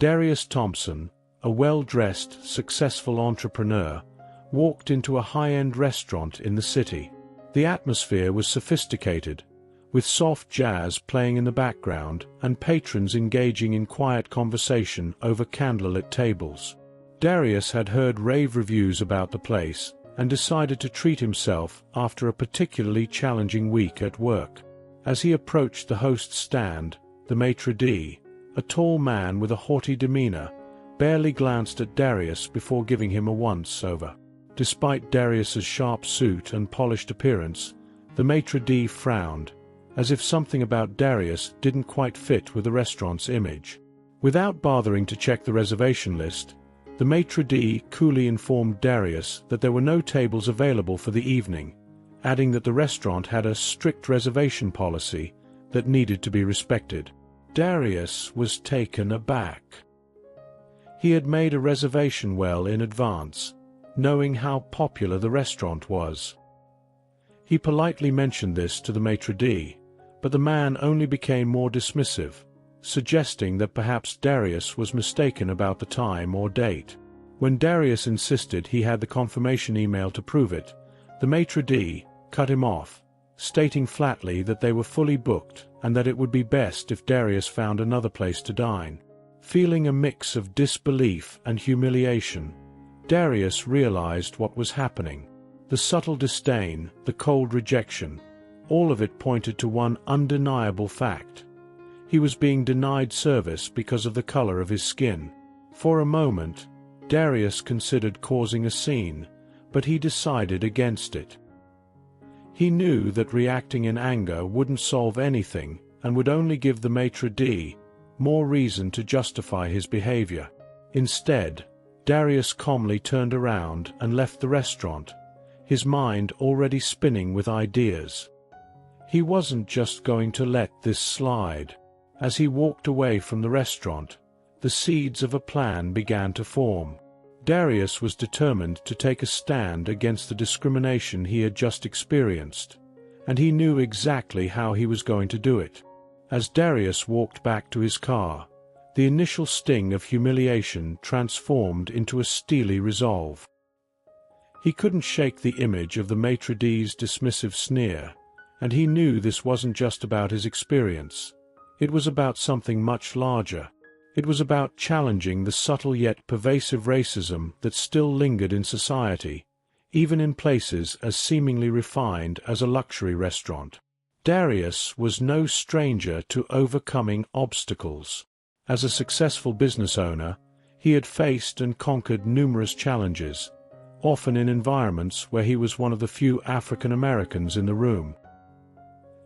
Darius Thompson, a well-dressed, successful entrepreneur, walked into a high-end restaurant in the city. The atmosphere was sophisticated, with soft jazz playing in the background and patrons engaging in quiet conversation over candlelit tables. Darius had heard rave reviews about the place and decided to treat himself after a particularly challenging week at work. As he approached the host's stand, the maitre d', a tall man with a haughty demeanor, barely glanced at Darius before giving him a once-over. Despite Darius's sharp suit and polished appearance, the maitre d' frowned, as if something about Darius didn't quite fit with the restaurant's image. Without bothering to check the reservation list, the maitre d' coolly informed Darius that there were no tables available for the evening, adding that the restaurant had a strict reservation policy that needed to be respected. Darius was taken aback. He had made a reservation well in advance, knowing how popular the restaurant was. He politely mentioned this to the maitre d', but the man only became more dismissive, suggesting that perhaps Darius was mistaken about the time or date. When Darius insisted he had the confirmation email to prove it, the maitre d' cut him off, stating flatly that they were fully booked and that it would be best if Darius found another place to dine. Feeling a mix of disbelief and humiliation, Darius realized what was happening. The subtle disdain, the cold rejection, all of it pointed to one undeniable fact. He was being denied service because of the color of his skin. For a moment, Darius considered causing a scene, but he decided against it. He knew that reacting in anger wouldn't solve anything and would only give the maitre d' more reason to justify his behavior. Instead, Darius calmly turned around and left the restaurant, his mind already spinning with ideas. He wasn't just going to let this slide. As he walked away from the restaurant, the seeds of a plan began to form. Darius was determined to take a stand against the discrimination he had just experienced, and he knew exactly how he was going to do it. As Darius walked back to his car, the initial sting of humiliation transformed into a steely resolve. He couldn't shake the image of the maitre d's dismissive sneer, and he knew this wasn't just about his experience. It was about something much larger. It was about challenging the subtle yet pervasive racism that still lingered in society, even in places as seemingly refined as a luxury restaurant. Darius was no stranger to overcoming obstacles. As a successful business owner, he had faced and conquered numerous challenges, often in environments where he was one of the few African Americans in the room.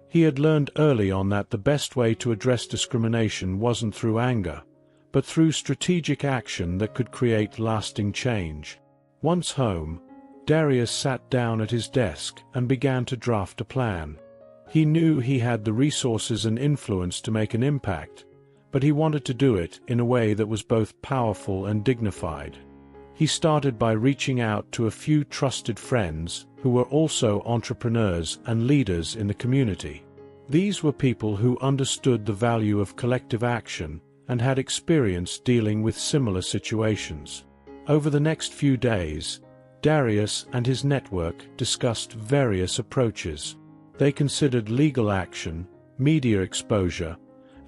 He had learned early on that the best way to address discrimination wasn't through anger, but through strategic action that could create lasting change. Once home, Darius sat down at his desk and began to draft a plan. He knew he had the resources and influence to make an impact, but he wanted to do it in a way that was both powerful and dignified. He started by reaching out to a few trusted friends who were also entrepreneurs and leaders in the community. These were people who understood the value of collective action and had experience dealing with similar situations. Over the next few days, Darius and his network discussed various approaches. They considered legal action, media exposure,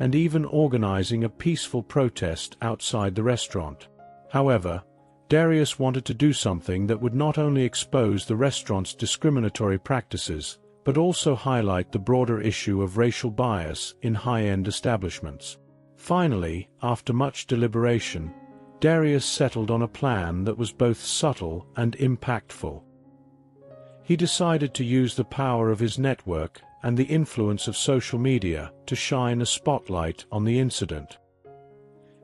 and even organizing a peaceful protest outside the restaurant. However, Darius wanted to do something that would not only expose the restaurant's discriminatory practices, but also highlight the broader issue of racial bias in high-end establishments. Finally, after much deliberation, Darius settled on a plan that was both subtle and impactful. He decided to use the power of his network and the influence of social media to shine a spotlight on the incident.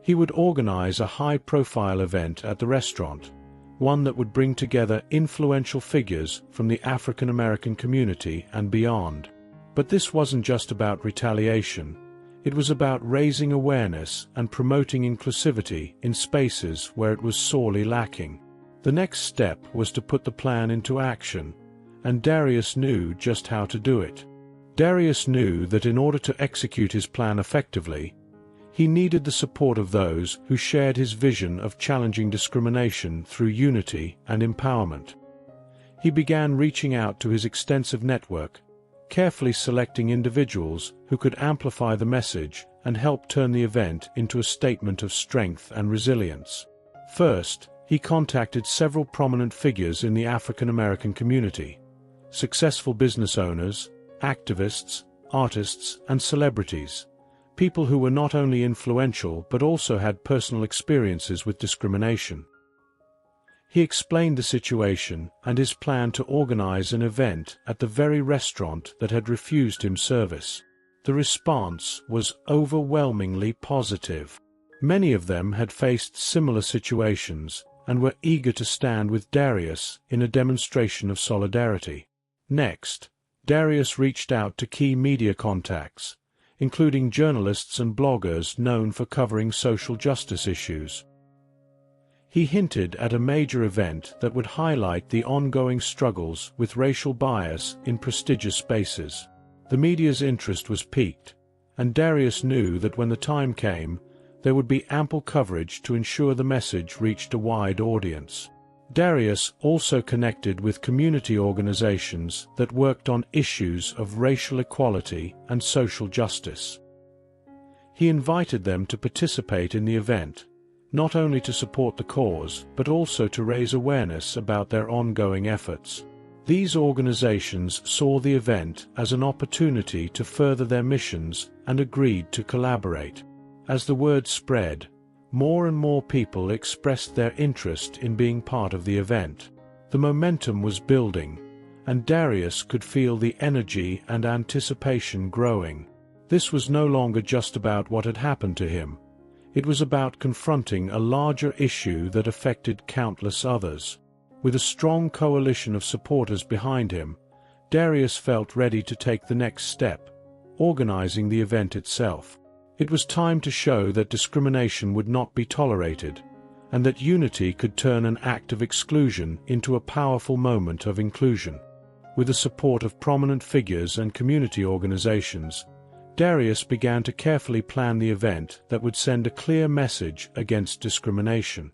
He would organize a high-profile event at the restaurant, one that would bring together influential figures from the African American community and beyond. But this wasn't just about retaliation. It was about raising awareness and promoting inclusivity in spaces where it was sorely lacking. The next step was to put the plan into action, and Darius knew just how to do it. Darius knew that in order to execute his plan effectively, He needed the support of those who shared his vision of challenging discrimination through unity and empowerment. He began reaching out to his extensive network, carefully selecting individuals who could amplify the message and help turn the event into a statement of strength and resilience. First, he contacted several prominent figures in the African American community: successful business owners, activists, artists, and celebrities. People who were not only influential but also had personal experiences with discrimination. He explained the situation and his plan to organize an event at the very restaurant that had refused him service. The response was overwhelmingly positive. Many of them had faced similar situations and were eager to stand with Darius in a demonstration of solidarity. Next, Darius reached out to key media contacts, including journalists and bloggers known for covering social justice issues. He hinted at a major event that would highlight the ongoing struggles with racial bias in prestigious spaces. The media's interest was piqued, and Darius knew that when the time came, there would be ample coverage to ensure the message reached a wide audience. Darius also connected with community organizations that worked on issues of racial equality and social justice. He invited them to participate in the event, not only to support the cause but also to raise awareness about their ongoing efforts. These organizations saw the event as an opportunity to further their missions and agreed to collaborate. As the word spread, more and more people expressed their interest in being part of the event. The momentum was building, and Darius could feel the energy and anticipation growing. This was no longer just about what had happened to him. It was about confronting a larger issue that affected countless others. With a strong coalition of supporters behind him, Darius felt ready to take the next step, organizing the event itself. It was time to show that discrimination would not be tolerated, and that unity could turn an act of exclusion into a powerful moment of inclusion. With the support of prominent figures and community organizations, Darius began to carefully plan the event that would send a clear message against discrimination.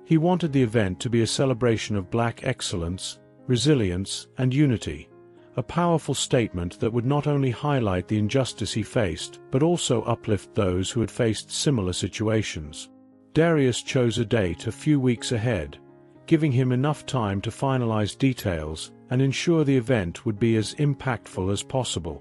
He wanted the event to be a celebration of Black excellence, resilience, and unity, a powerful statement that would not only highlight the injustice he faced but also uplift those who had faced similar situations. Darius chose a date a few weeks ahead, giving him enough time to finalize details and ensure the event would be as impactful as possible.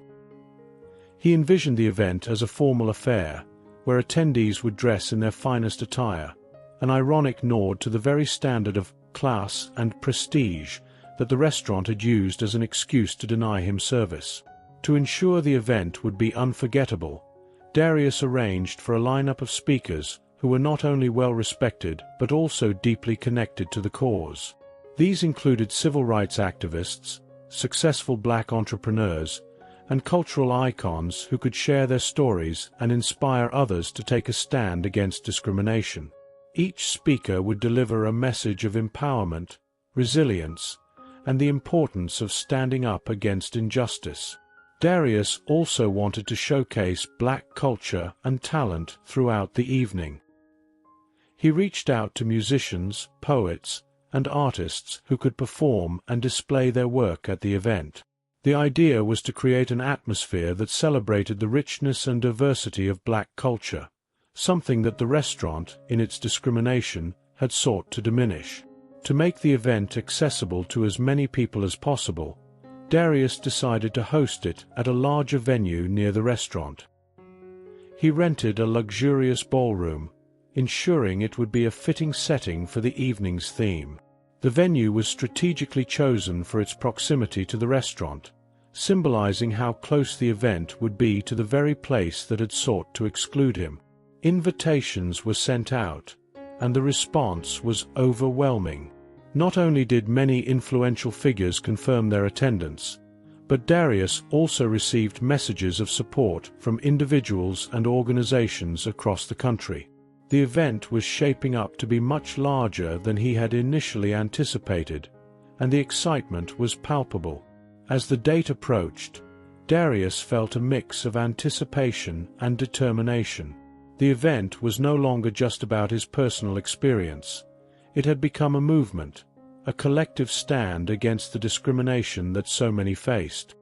He envisioned the event as a formal affair, where attendees would dress in their finest attire, an ironic nod to the very standard of class and prestige that the restaurant had used as an excuse to deny him service. To ensure the event would be unforgettable, Darius arranged for a lineup of speakers who were not only well respected but also deeply connected to the cause. These included civil rights activists, successful Black entrepreneurs, and cultural icons who could share their stories and inspire others to take a stand against discrimination. Each speaker would deliver a message of empowerment, resilience, and the importance of standing up against injustice. Darius also wanted to showcase Black culture and talent throughout the evening. He reached out to musicians, poets, and artists who could perform and display their work at the event. The idea was to create an atmosphere that celebrated the richness and diversity of Black culture, something that the restaurant, in its discrimination, had sought to diminish. To make the event accessible to as many people as possible, Darius decided to host it at a larger venue near the restaurant. He rented a luxurious ballroom, ensuring it would be a fitting setting for the evening's theme. The venue was strategically chosen for its proximity to the restaurant, symbolizing how close the event would be to the very place that had sought to exclude him. Invitations were sent out, and the response was overwhelming. Not only did many influential figures confirm their attendance, but Darius also received messages of support from individuals and organizations across the country. The event was shaping up to be much larger than he had initially anticipated, and the excitement was palpable. As the date approached, Darius felt a mix of anticipation and determination. The event was no longer just about his personal experience. It had become a movement, a collective stand against the discrimination that so many faced.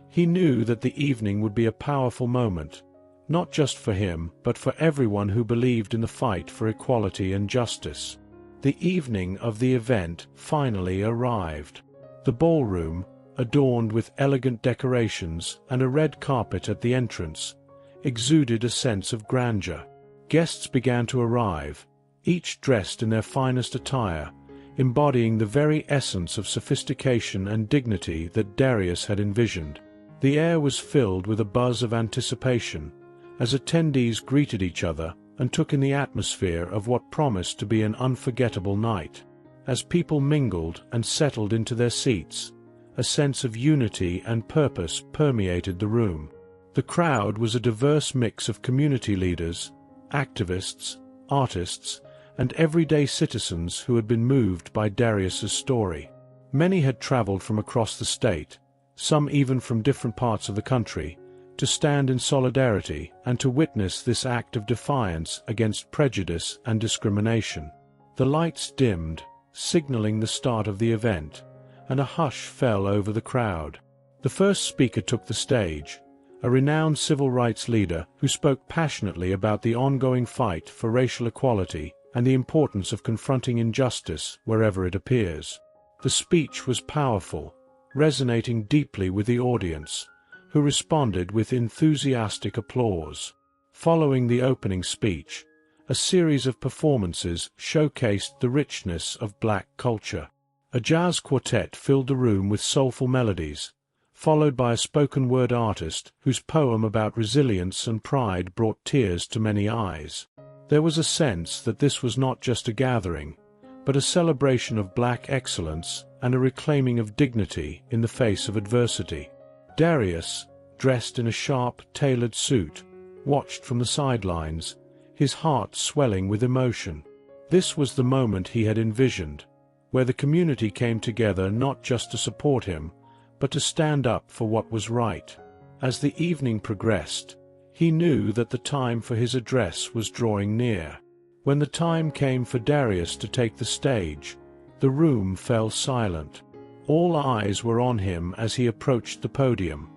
He knew that the evening would be a powerful moment, not just for him but for everyone who believed in the fight for equality and justice. The evening of the event finally arrived. The ballroom, adorned with elegant decorations and a red carpet at the entrance, exuded a sense of grandeur. Guests began to arrive, each dressed in their finest attire, embodying the very essence of sophistication and dignity that Darius had envisioned. The air was filled with a buzz of anticipation, as attendees greeted each other and took in the atmosphere of what promised to be an unforgettable night. As people mingled and settled into their seats, a sense of unity and purpose permeated the room. The crowd was a diverse mix of community leaders, activists, artists, and everyday citizens who had been moved by Darius's story. Many had traveled from across the state, some even from different parts of the country, to stand in solidarity and to witness this act of defiance against prejudice and discrimination. The lights dimmed, signaling the start of the event, and a hush fell over the crowd. The first speaker took the stage, a renowned civil rights leader who spoke passionately about the ongoing fight for racial equality and the importance of confronting injustice wherever it appears. The speech was powerful, resonating deeply with the audience, who responded with enthusiastic applause. Following the opening speech, a series of performances showcased the richness of Black culture. A jazz quartet filled the room with soulful melodies, followed by a spoken-word artist whose poem about resilience and pride brought tears to many eyes. There was a sense that this was not just a gathering, but a celebration of Black excellence and a reclaiming of dignity in the face of adversity. Darius, dressed in a sharp, tailored suit, watched from the sidelines, his heart swelling with emotion. This was the moment he had envisioned, where the community came together not just to support him, but to stand up for what was right. As the evening progressed, he knew that the time for his address was drawing near. When the time came for Darius to take the stage, the room fell silent. All eyes were on him as he approached the podium,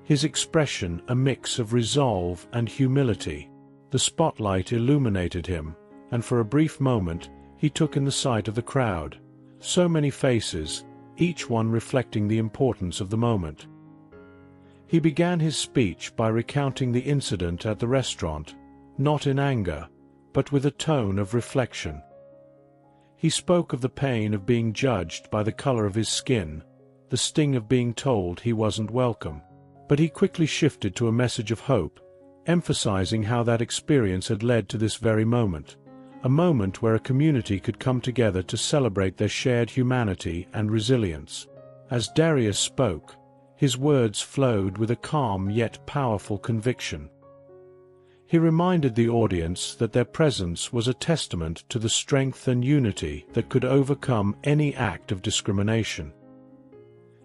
his expression a mix of resolve and humility. The spotlight illuminated him, and for a brief moment he took in the sight of the crowd. So many faces, each one reflecting the importance of the moment. He began his speech by recounting the incident at the restaurant, not in anger, but with a tone of reflection. He spoke of the pain of being judged by the color of his skin, the sting of being told he wasn't welcome. But he quickly shifted to a message of hope, emphasizing how that experience had led to this very moment, a moment where a community could come together to celebrate their shared humanity and resilience. As Darius spoke, his words flowed with a calm yet powerful conviction. He reminded the audience that their presence was a testament to the strength and unity that could overcome any act of discrimination.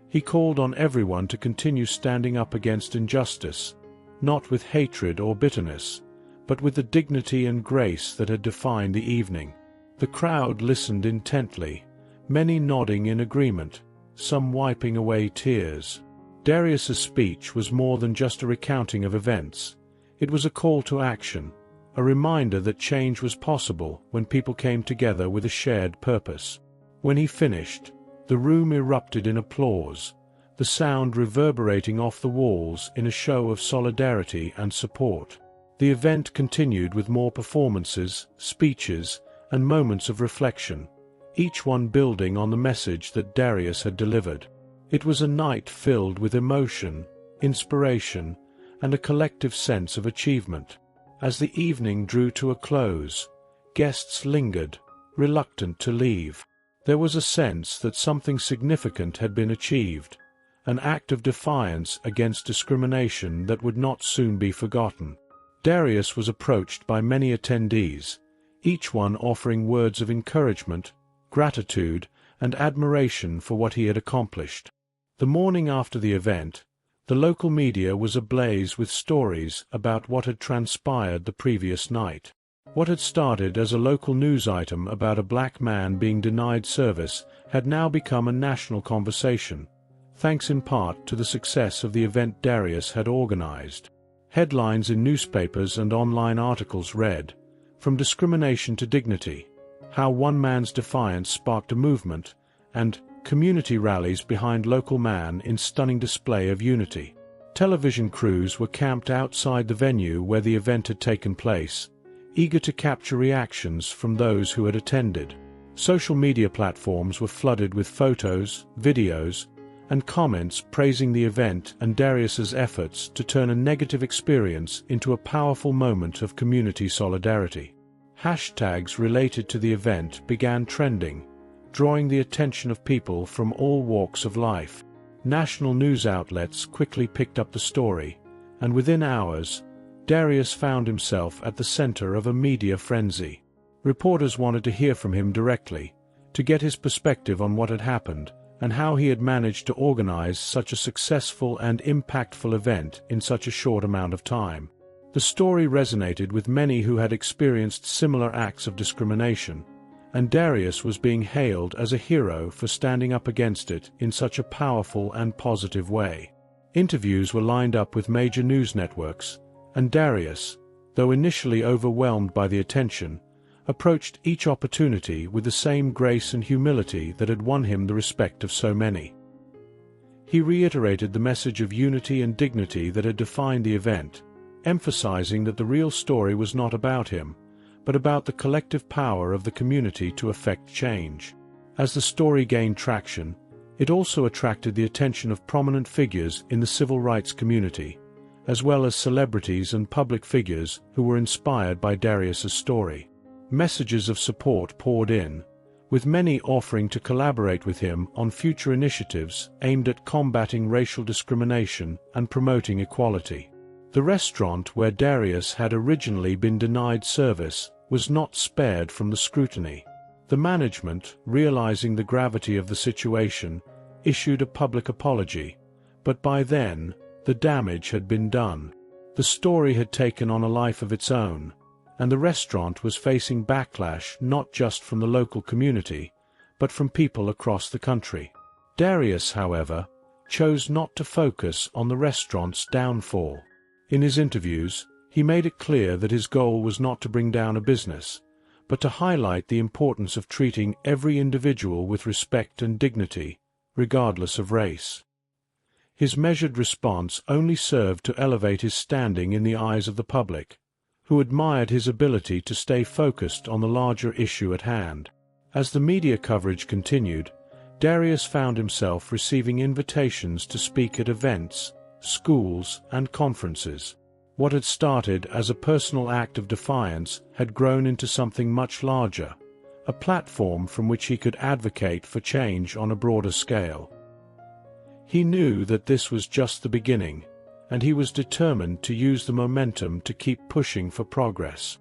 He called on everyone to continue standing up against injustice, not with hatred or bitterness, but with the dignity and grace that had defined the evening. The crowd listened intently, many nodding in agreement, some wiping away tears. Darius's speech was more than just a recounting of events. It was a call to action, a reminder that change was possible when people came together with a shared purpose. When he finished, the room erupted in applause, the sound reverberating off the walls in a show of solidarity and support. The event continued with more performances, speeches, and moments of reflection, each one building on the message that Darius had delivered. It was a night filled with emotion, inspiration, and a collective sense of achievement. As the evening drew to a close, guests lingered, reluctant to leave. There was a sense that something significant had been achieved, an act of defiance against discrimination that would not soon be forgotten. Darius was approached by many attendees, each one offering words of encouragement, gratitude, and admiration for what he had accomplished. The morning after the event, The local media was ablaze with stories about what had transpired the previous night. What had started as a local news item about a black man being denied service had now become a national conversation, thanks in part to the success of the event Darius had organized. Headlines in newspapers and online articles read, "From discrimination to dignity, how one man's defiance sparked a movement," and "Community rallies behind local man in stunning display of unity." Television crews were camped outside the venue where the event had taken place, eager to capture reactions from those who had attended. Social media platforms were flooded with photos, videos, and comments praising the event and Darius's efforts to turn a negative experience into a powerful moment of community solidarity. Hashtags related to the event began trending, drawing the attention of people from all walks of life. National news outlets quickly picked up the story, and within hours, Darius found himself at the center of a media frenzy. Reporters wanted to hear from him directly, to get his perspective on what had happened, and how he had managed to organize such a successful and impactful event in such a short amount of time. The story resonated with many who had experienced similar acts of discrimination, and Darius was being hailed as a hero for standing up against it in such a powerful and positive way. Interviews were lined up with major news networks, and Darius, though initially overwhelmed by the attention, approached each opportunity with the same grace and humility that had won him the respect of so many. He reiterated the message of unity and dignity that had defined the event, emphasizing that the real story was not about him, but about the collective power of the community to effect change. As the story gained traction, it also attracted the attention of prominent figures in the civil rights community, as well as celebrities and public figures who were inspired by Darius's story. Messages of support poured in, with many offering to collaborate with him on future initiatives aimed at combating racial discrimination and promoting equality. The restaurant where Darius had originally been denied service was not spared from the scrutiny. The management, realizing the gravity of the situation, issued a public apology, but by then, the damage had been done. The story had taken on a life of its own, and the restaurant was facing backlash not just from the local community, but from people across the country. Darius, however, chose not to focus on the restaurant's downfall. In his interviews, he made it clear that his goal was not to bring down a business, but to highlight the importance of treating every individual with respect and dignity, regardless of race. His measured response only served to elevate his standing in the eyes of the public, who admired his ability to stay focused on the larger issue at hand. As the media coverage continued, Darius found himself receiving invitations to speak at events, schools, and conferences. What had started as a personal act of defiance had grown into something much larger, a platform from which he could advocate for change on a broader scale. He knew that this was just the beginning, and he was determined to use the momentum to keep pushing for progress.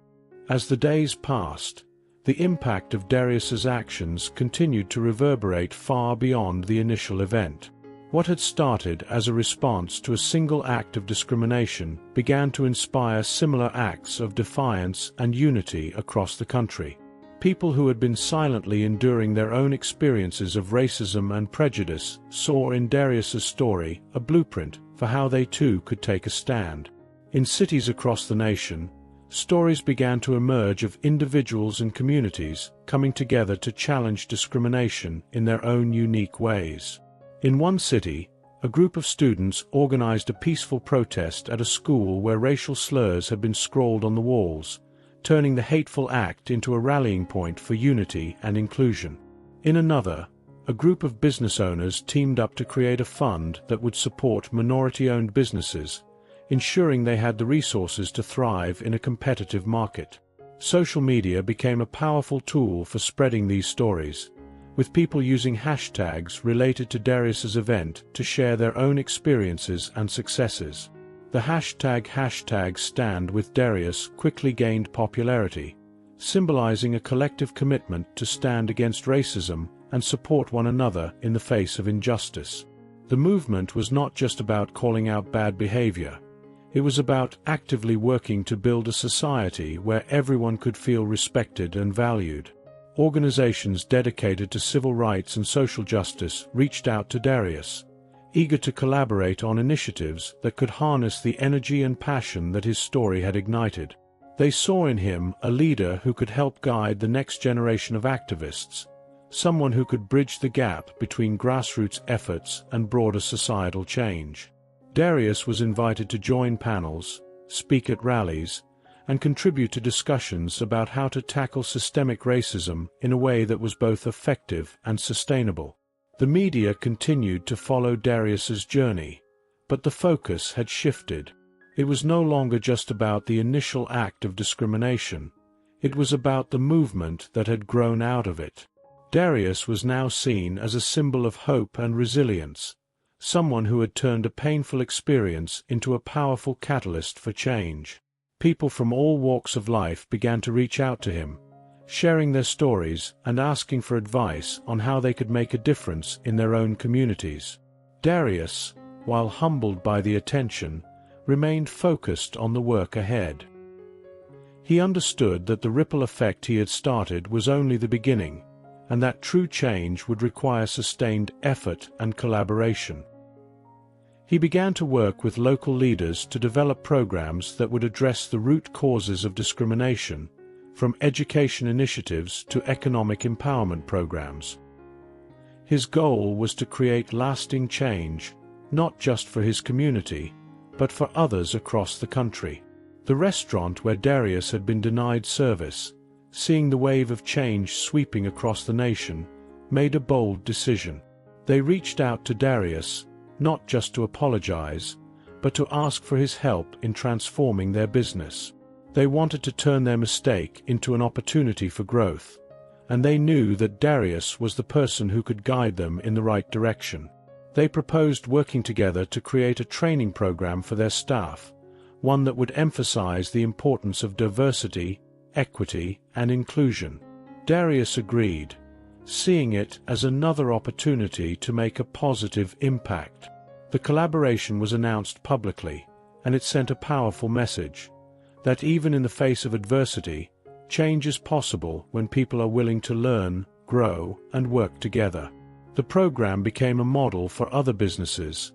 As the days passed, the impact of Darius's actions continued to reverberate far beyond the initial event. What had started as a response to a single act of discrimination began to inspire similar acts of defiance and unity across the country. People who had been silently enduring their own experiences of racism and prejudice saw in Darius's story a blueprint for how they too could take a stand. In cities across the nation, stories began to emerge of individuals and communities coming together to challenge discrimination in their own unique ways. In one city, a group of students organized a peaceful protest at a school where racial slurs had been scrawled on the walls, turning the hateful act into a rallying point for unity and inclusion. In another, a group of business owners teamed up to create a fund that would support minority-owned businesses, ensuring they had the resources to thrive in a competitive market. Social media became a powerful tool for spreading these stories, with people using hashtags related to Darius's event to share their own experiences and successes. The hashtag #StandWithDarius quickly gained popularity, symbolizing a collective commitment to stand against racism and support one another in the face of injustice. The movement was not just about calling out bad behavior. It was about actively working to build a society where everyone could feel respected and valued. Organizations dedicated to civil rights and social justice reached out to Darius, eager to collaborate on initiatives that could harness the energy and passion that his story had ignited. They saw in him a leader who could help guide the next generation of activists, someone who could bridge the gap between grassroots efforts and broader societal change. Darius was invited to join panels, speak at rallies, and contribute to discussions about how to tackle systemic racism in a way that was both effective and sustainable. The media continued to follow Darius's journey, but the focus had shifted. It was no longer just about the initial act of discrimination. It was about the movement that had grown out of it. Darius was now seen as a symbol of hope and resilience, someone who had turned a painful experience into a powerful catalyst for change. People from all walks of life began to reach out to him, sharing their stories and asking for advice on how they could make a difference in their own communities. Darius, while humbled by the attention, remained focused on the work ahead. He understood that the ripple effect he had started was only the beginning, and that true change would require sustained effort and collaboration. He began to work with local leaders to develop programs that would address the root causes of discrimination, from education initiatives to economic empowerment programs. His goal was to create lasting change, not just for his community, but for others across the country. The restaurant where Darius had been denied service, seeing the wave of change sweeping across the nation, made a bold decision. They reached out to Darius, not just to apologize, but to ask for his help in transforming their business. They wanted to turn their mistake into an opportunity for growth, and they knew that Darius was the person who could guide them in the right direction. They proposed working together to create a training program for their staff, one that would emphasize the importance of diversity, equity, and inclusion. Darius agreed, seeing it as another opportunity to make a positive impact. The collaboration was announced publicly, and it sent a powerful message that even in the face of adversity, change is possible when people are willing to learn, grow, and work together. The program became a model for other businesses,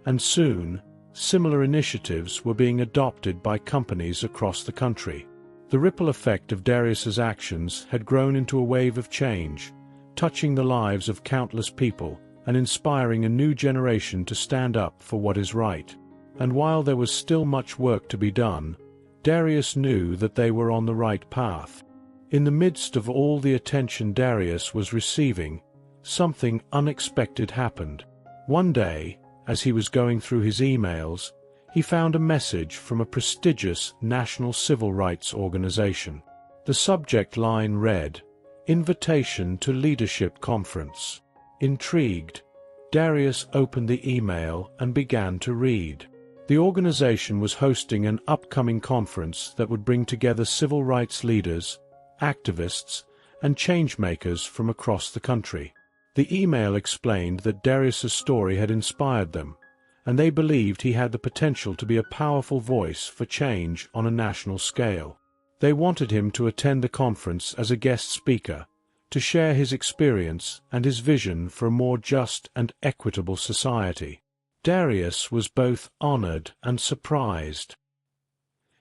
and soon, similar initiatives were being adopted by companies across the country. The ripple effect of Darius's actions had grown into a wave of change, touching the lives of countless people and inspiring a new generation to stand up for what is right. And while there was still much work to be done, Darius knew that they were on the right path. In the midst of all the attention Darius was receiving, something unexpected happened. One day, as he was going through his emails, he found a message from a prestigious national civil rights organization. The subject line read, "Invitation to Leadership Conference." Intrigued, Darius opened the email and began to read. The organization was hosting an upcoming conference that would bring together civil rights leaders, activists, and changemakers from across the country. The email explained that Darius's story had inspired them, and they believed he had the potential to be a powerful voice for change on a national scale. They wanted him to attend the conference as a guest speaker, to share his experience and his vision for a more just and equitable society. Darius was both honored and surprised.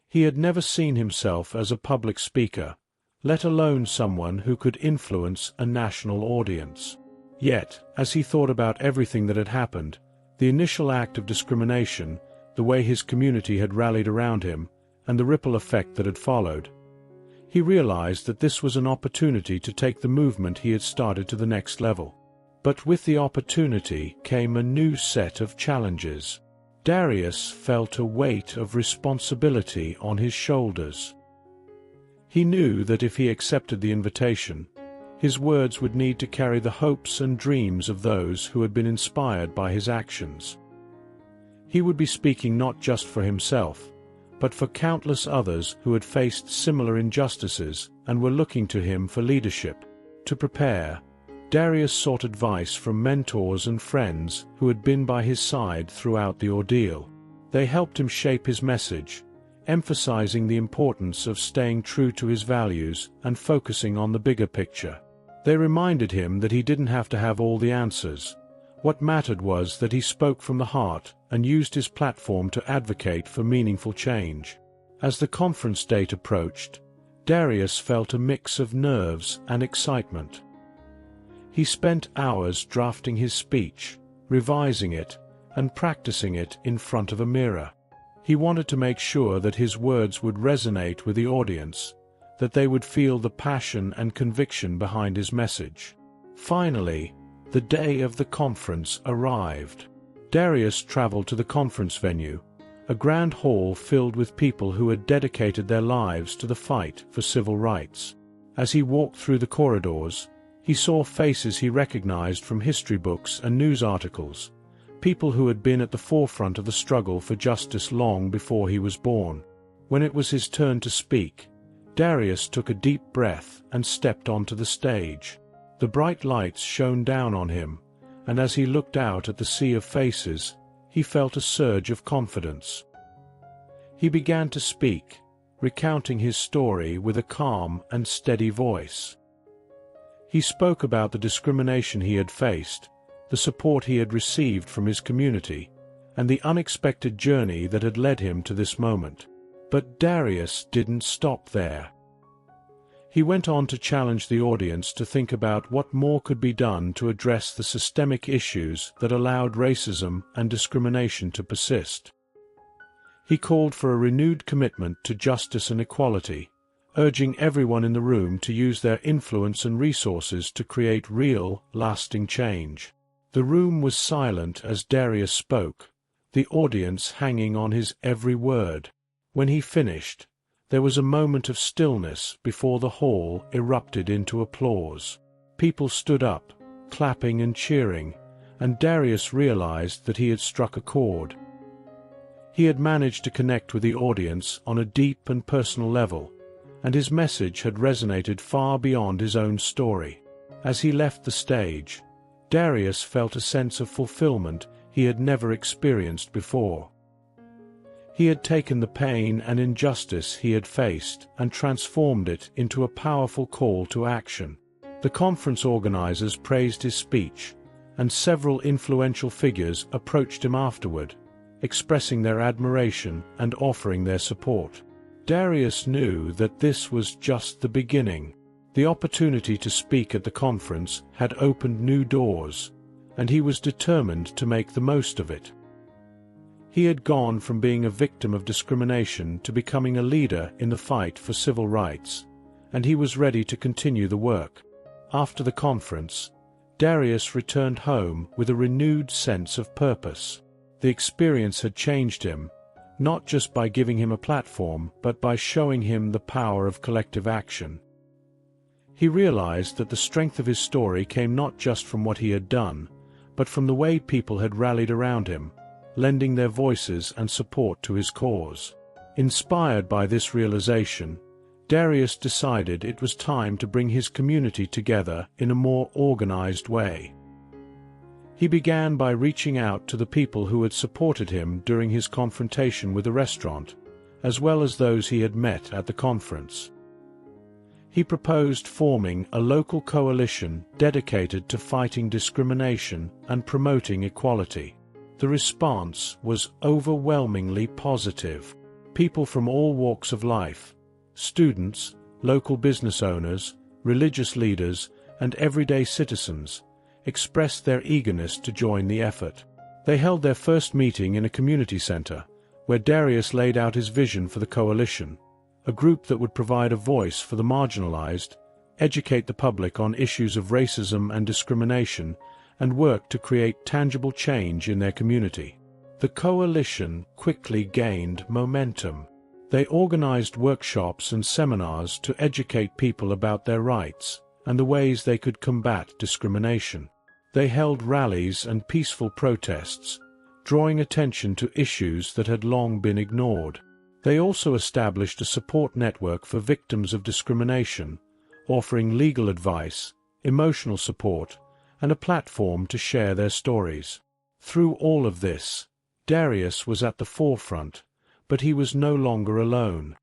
He had never seen himself as a public speaker, let alone someone who could influence a national audience. Yet, as he thought about everything that had happened, the initial act of discrimination, the way his community had rallied around him, and the ripple effect that had followed, he realized that this was an opportunity to take the movement he had started to the next level. But with the opportunity came a new set of challenges. Darius felt a weight of responsibility on his shoulders. He knew that if he accepted the invitation, his words would need to carry the hopes and dreams of those who had been inspired by his actions. He would be speaking not just for himself, but for countless others who had faced similar injustices and were looking to him for leadership. To prepare, Darius sought advice from mentors and friends who had been by his side throughout the ordeal. They helped him shape his message, emphasizing the importance of staying true to his values and focusing on the bigger picture. They reminded him that he didn't have to have all the answers. What mattered was that he spoke from the heart and used his platform to advocate for meaningful change. As the conference date approached, Darius felt a mix of nerves and excitement. He spent hours drafting his speech, revising it, and practicing it in front of a mirror. He wanted to make sure that his words would resonate with the audience, that they would feel the passion and conviction behind his message. Finally, the day of the conference arrived. Darius traveled to the conference venue, a grand hall filled with people who had dedicated their lives to the fight for civil rights. As he walked through the corridors, he saw faces he recognized from history books and news articles, people who had been at the forefront of the struggle for justice long before he was born. When it was his turn to speak, Darius took a deep breath and stepped onto the stage. The bright lights shone down on him, and as he looked out at the sea of faces, he felt a surge of confidence. He began to speak, recounting his story with a calm and steady voice. He spoke about the discrimination he had faced, the support he had received from his community, and the unexpected journey that had led him to this moment. But Darius didn't stop there. He went on to challenge the audience to think about what more could be done to address the systemic issues that allowed racism and discrimination to persist. He called for a renewed commitment to justice and equality, urging everyone in the room to use their influence and resources to create real, lasting change. The room was silent as Darius spoke, the audience hanging on his every word. When he finished, there was a moment of stillness before the hall erupted into applause. People stood up, clapping and cheering, and Darius realized that he had struck a chord. He had managed to connect with the audience on a deep and personal level, and his message had resonated far beyond his own story. As he left the stage, Darius felt a sense of fulfillment he had never experienced before. He had taken the pain and injustice he had faced and transformed it into a powerful call to action. The conference organizers praised his speech, and several influential figures approached him afterward, expressing their admiration and offering their support. Darius knew that this was just the beginning. The opportunity to speak at the conference had opened new doors, and he was determined to make the most of it. He had gone from being a victim of discrimination to becoming a leader in the fight for civil rights, and he was ready to continue the work. After the conference, Darius returned home with a renewed sense of purpose. The experience had changed him, not just by giving him a platform, but by showing him the power of collective action. He realized that the strength of his story came not just from what he had done, but from the way people had rallied around him, lending their voices and support to his cause. Inspired by this realization, Darius decided it was time to bring his community together in a more organized way. He began by reaching out to the people who had supported him during his confrontation with the restaurant, as well as those he had met at the conference. He proposed forming a local coalition dedicated to fighting discrimination and promoting equality. The response was overwhelmingly positive. People from all walks of life, students, local business owners, religious leaders, and everyday citizens, expressed their eagerness to join the effort. They held their first meeting in a community center, where Darius laid out his vision for the coalition, a group that would provide a voice for the marginalized, educate the public on issues of racism and discrimination, and work to create tangible change in their community. The coalition quickly gained momentum. They organized workshops and seminars to educate people about their rights and the ways they could combat discrimination. They held rallies and peaceful protests, drawing attention to issues that had long been ignored. They also established a support network for victims of discrimination, offering legal advice, emotional support, and a platform to share their stories. Through all of this, Darius was at the forefront, but he was no longer alone.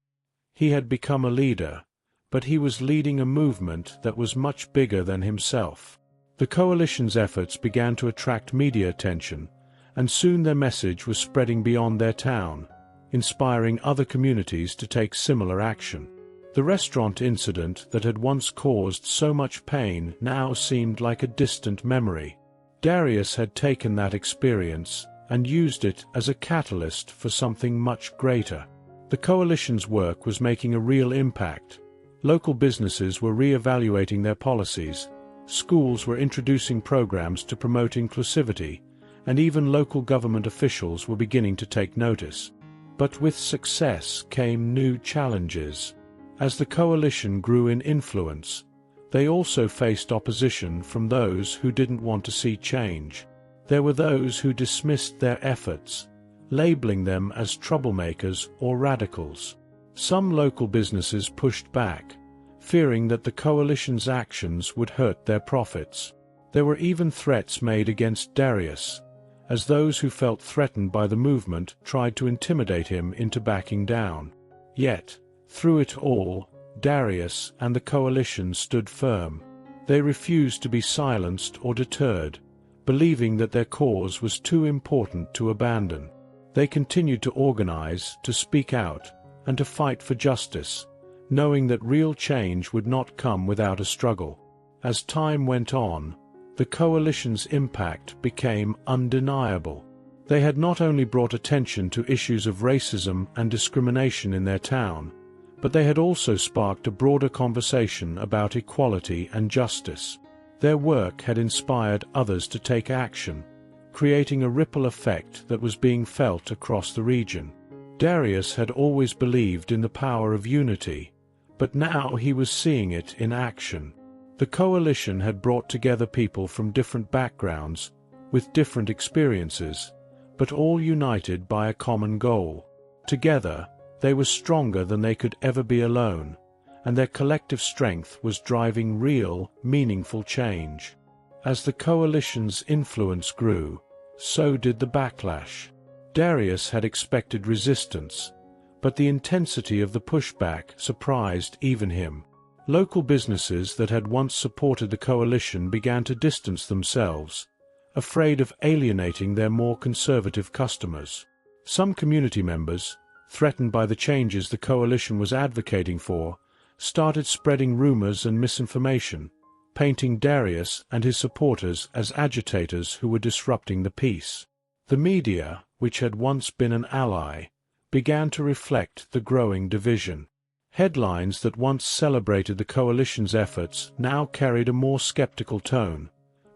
He had become a leader, but he was leading a movement that was much bigger than himself. The coalition's efforts began to attract media attention, and soon their message was spreading beyond their town, inspiring other communities to take similar action. The restaurant incident that had once caused so much pain now seemed like a distant memory. Darius had taken that experience and used it as a catalyst for something much greater. The coalition's work was making a real impact. Local businesses were re-evaluating their policies, schools were introducing programs to promote inclusivity, and even local government officials were beginning to take notice. But with success came new challenges. As the coalition grew in influence, they also faced opposition from those who didn't want to see change. There were those who dismissed their efforts, labeling them as troublemakers or radicals. Some local businesses pushed back, fearing that the coalition's actions would hurt their profits. There were even threats made against Darius, as those who felt threatened by the movement tried to intimidate him into backing down. Yet, through it all, Darius and the coalition stood firm. They refused to be silenced or deterred, believing that their cause was too important to abandon. They continued to organize, to speak out, and to fight for justice, knowing that real change would not come without a struggle. As time went on, the coalition's impact became undeniable. They had not only brought attention to issues of racism and discrimination in their town, but they had also sparked a broader conversation about equality and justice. Their work had inspired others to take action, creating a ripple effect that was being felt across the region. Darius had always believed in the power of unity, but now he was seeing it in action. The coalition had brought together people from different backgrounds, with different experiences, but all united by a common goal. Together, they were stronger than they could ever be alone, and their collective strength was driving real, meaningful change. As the coalition's influence grew, so did the backlash. Darius had expected resistance, but the intensity of the pushback surprised even him. Local businesses that had once supported the coalition began to distance themselves, afraid of alienating their more conservative customers. Some community members, threatened by the changes the coalition was advocating for, started spreading rumors and misinformation, painting Darius and his supporters as agitators who were disrupting the peace. The media, which had once been an ally, began to reflect the growing division. Headlines that once celebrated the coalition's efforts now carried a more skeptical tone,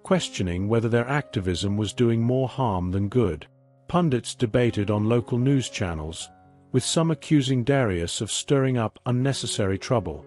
questioning whether their activism was doing more harm than good. Pundits debated on local news channels, with some accusing Darius of stirring up unnecessary trouble,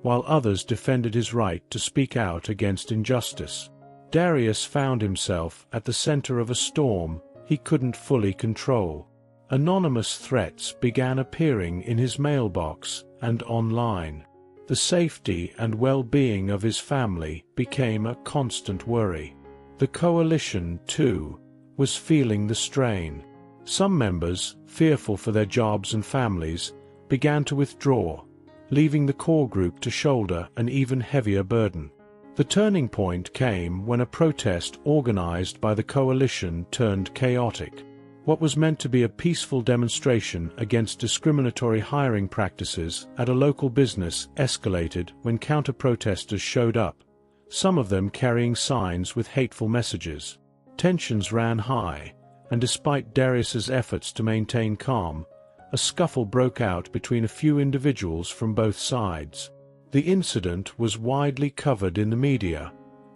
while others defended his right to speak out against injustice. Darius found himself at the center of a storm he couldn't fully control. Anonymous threats began appearing in his mailbox and online. The safety and well-being of his family became a constant worry. The coalition, too, was feeling the strain. Some members, fearful for their jobs and families, began to withdraw, leaving the core group to shoulder an even heavier burden. The turning point came when a protest organized by the coalition turned chaotic. What was meant to be a peaceful demonstration against discriminatory hiring practices at a local business escalated when counter-protesters showed up, some of them carrying signs with hateful messages. Tensions ran high, and despite Darius's efforts to maintain calm, a scuffle broke out between a few individuals from both sides. The incident was widely covered in the media,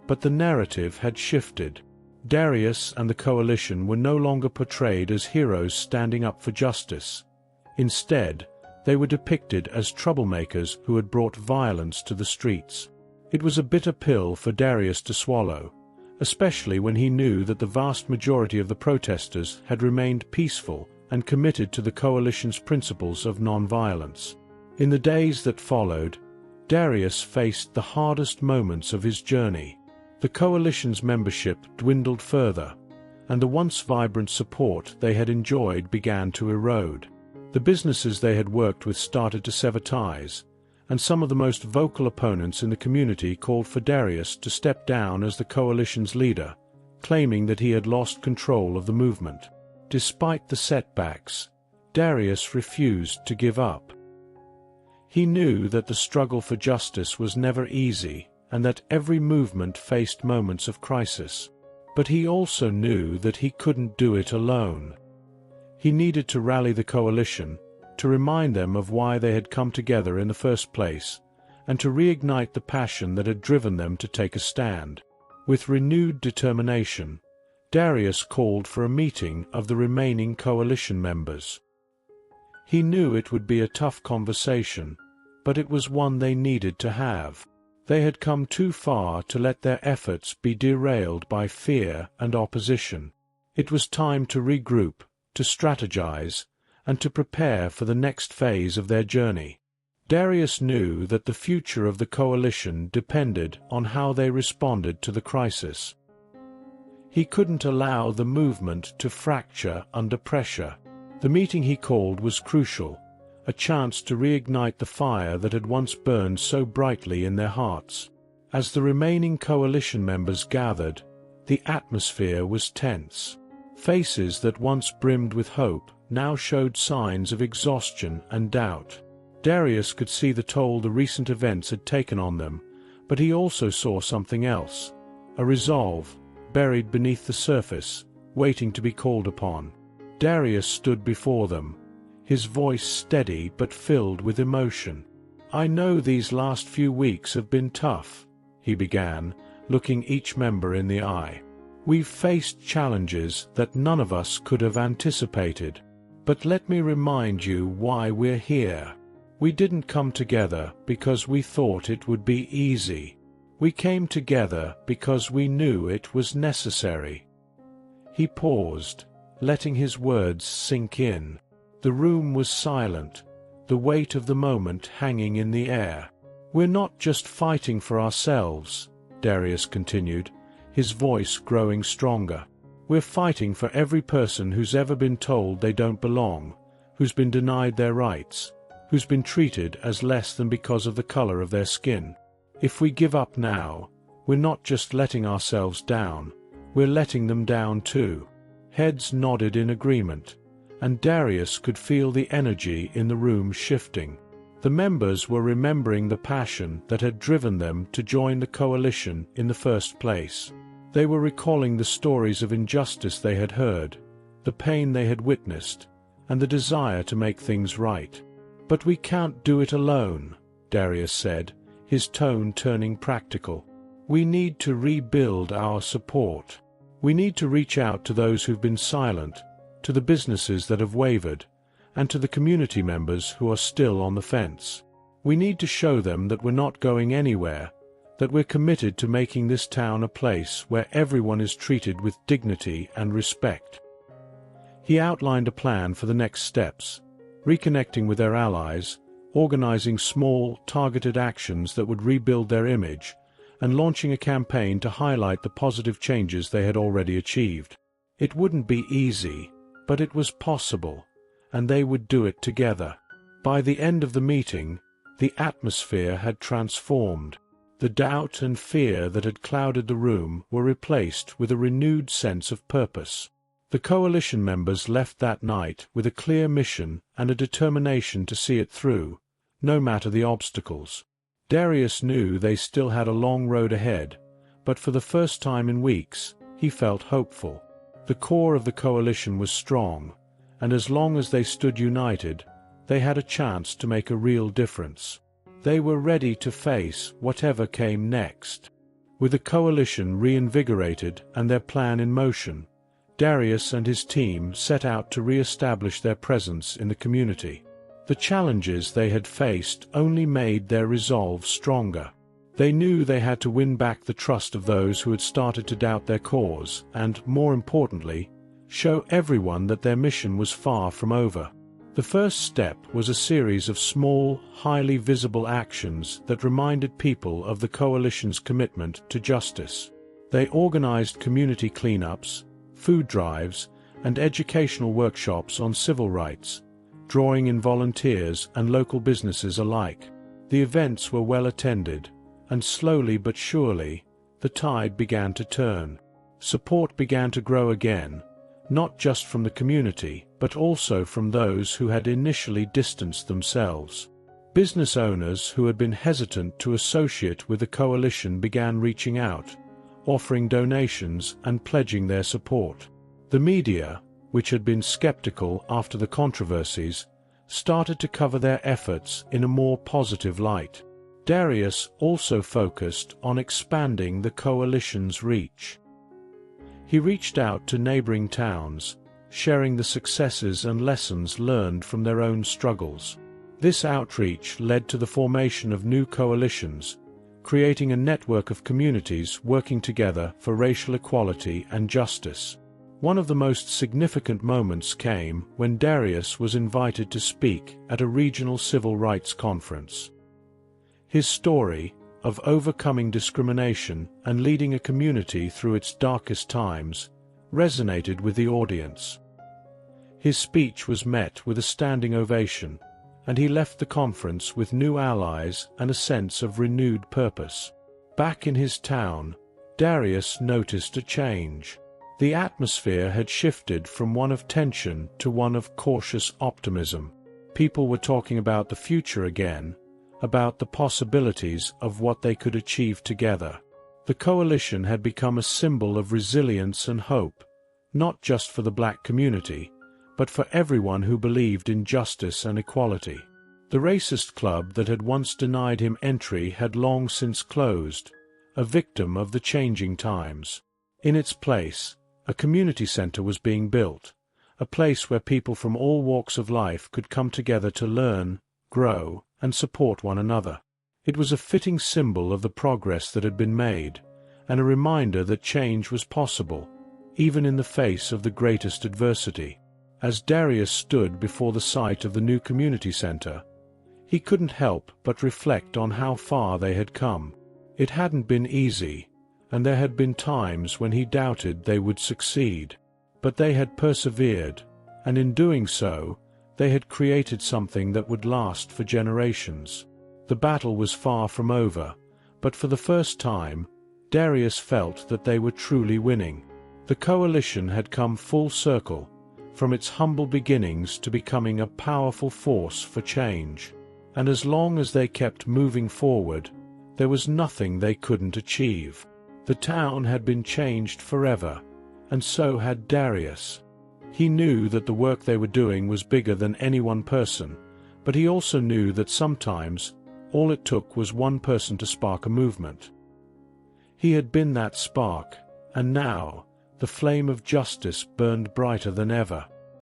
but the narrative had shifted. Darius and the coalition were no longer portrayed as heroes standing up for justice. Instead, they were depicted as troublemakers who had brought violence to the streets. It was a bitter pill for Darius to swallow, especially when he knew that the vast majority of the protesters had remained peaceful and committed to the coalition's principles of nonviolence. In the days that followed, Darius faced the hardest moments of his journey. The coalition's membership dwindled further, and the once vibrant support they had enjoyed began to erode. The businesses they had worked with started to sever ties, and some of the most vocal opponents in the community called for Darius to step down as the coalition's leader, claiming that he had lost control of the movement. Despite the setbacks, Darius refused to give up. He knew that the struggle for justice was never easy, and that every movement faced moments of crisis. But he also knew that he couldn't do it alone. He needed to rally the coalition, to remind them of why they had come together in the first place, and to reignite the passion that had driven them to take a stand. With renewed determination, Darius called for a meeting of the remaining coalition members. He knew it would be a tough conversation, but it was one they needed to have. They had come too far to let their efforts be derailed by fear and opposition. It was time to regroup, to strategize, and to prepare for the next phase of their journey. Darius knew that the future of the coalition depended on how they responded to the crisis. He couldn't allow the movement to fracture under pressure. The meeting he called was crucial, a chance to reignite the fire that had once burned so brightly in their hearts. As the remaining coalition members gathered, the atmosphere was tense. Faces that once brimmed with hope now showed signs of exhaustion and doubt. Darius could see the toll the recent events had taken on them, but he also saw something else, a resolve, buried beneath the surface, waiting to be called upon. Darius stood before them, his voice steady but filled with emotion. "I know these last few weeks have been tough," he began, looking each member in the eye. "We've faced challenges that none of us could have anticipated. But let me remind you why we're here. We didn't come together because we thought it would be easy. We came together because we knew it was necessary." He paused, letting his words sink in. The room was silent, the weight of the moment hanging in the air. "We're not just fighting for ourselves," Darius continued, his voice growing stronger. "We're fighting for every person who's ever been told they don't belong, who's been denied their rights, who's been treated as less than because of the color of their skin. If we give up now, we're not just letting ourselves down, we're letting them down too." Heads nodded in agreement, and Darius could feel the energy in the room shifting. The members were remembering the passion that had driven them to join the coalition in the first place. They were recalling the stories of injustice they had heard, the pain they had witnessed, and the desire to make things right. "But we can't do it alone," Darius said, his tone turning practical. "We need to rebuild our support. We need to reach out to those who've been silent, to the businesses that have wavered, and to the community members who are still on the fence. We need to show them that we're not going anywhere, that we're committed to making this town a place where everyone is treated with dignity and respect." He outlined a plan for the next steps, reconnecting with their allies, organizing small, targeted actions that would rebuild their image, and launching a campaign to highlight the positive changes they had already achieved. It wouldn't be easy, but it was possible, and they would do it together. By the end of the meeting, the atmosphere had transformed. The doubt and fear that had clouded the room were replaced with a renewed sense of purpose. The coalition members left that night with a clear mission and a determination to see it through, no matter the obstacles. Darius knew they still had a long road ahead, but for the first time in weeks, he felt hopeful. The core of the coalition was strong, and as long as they stood united, they had a chance to make a real difference. They were ready to face whatever came next. With the coalition reinvigorated and their plan in motion, Darius and his team set out to re-establish their presence in the community. The challenges they had faced only made their resolve stronger. They knew they had to win back the trust of those who had started to doubt their cause and, more importantly, show everyone that their mission was far from over. The first step was a series of small, highly visible actions that reminded people of the coalition's commitment to justice. They organized community cleanups, food drives, and educational workshops on civil rights, drawing in volunteers and local businesses alike. The events were well attended, and slowly but surely, the tide began to turn. Support began to grow again, not just from the community, but also from those who had initially distanced themselves. Business owners who had been hesitant to associate with the coalition began reaching out, offering donations and pledging their support. The media, which had been skeptical after the controversies, started to cover their efforts in a more positive light. Darius also focused on expanding the coalition's reach. He reached out to neighboring towns, sharing the successes and lessons learned from their own struggles. This outreach led to the formation of new coalitions, creating a network of communities working together for racial equality and justice. One of the most significant moments came when Darius was invited to speak at a regional civil rights conference. His story of overcoming discrimination and leading a community through its darkest times resonated with the audience. His speech was met with a standing ovation, and he left the conference with new allies and a sense of renewed purpose. Back in his town, Darius noticed a change. The atmosphere had shifted from one of tension to one of cautious optimism. People were talking about the future again, about the possibilities of what they could achieve together. The coalition had become a symbol of resilience and hope, not just for the black community, but for everyone who believed in justice and equality. The racist club that had once denied him entry had long since closed, a victim of the changing times. In its place, a community center was being built, a place where people from all walks of life could come together to learn, grow, and support one another. It was a fitting symbol of the progress that had been made, and a reminder that change was possible, even in the face of the greatest adversity. As Darius stood before the site of the new community center, he couldn't help but reflect on how far they had come. It hadn't been easy, and there had been times when he doubted they would succeed. But they had persevered, and in doing so, they had created something that would last for generations. The battle was far from over, but for the first time, Darius felt that they were truly winning. The coalition had come full circle, from its humble beginnings to becoming a powerful force for change. And as long as they kept moving forward, there was nothing they couldn't achieve. The town had been changed forever, and so had Darius. He knew that the work they were doing was bigger than any one person, but he also knew that sometimes all it took was one person to spark a movement. He had been that spark, and now the flame of justice burned brighter than ever.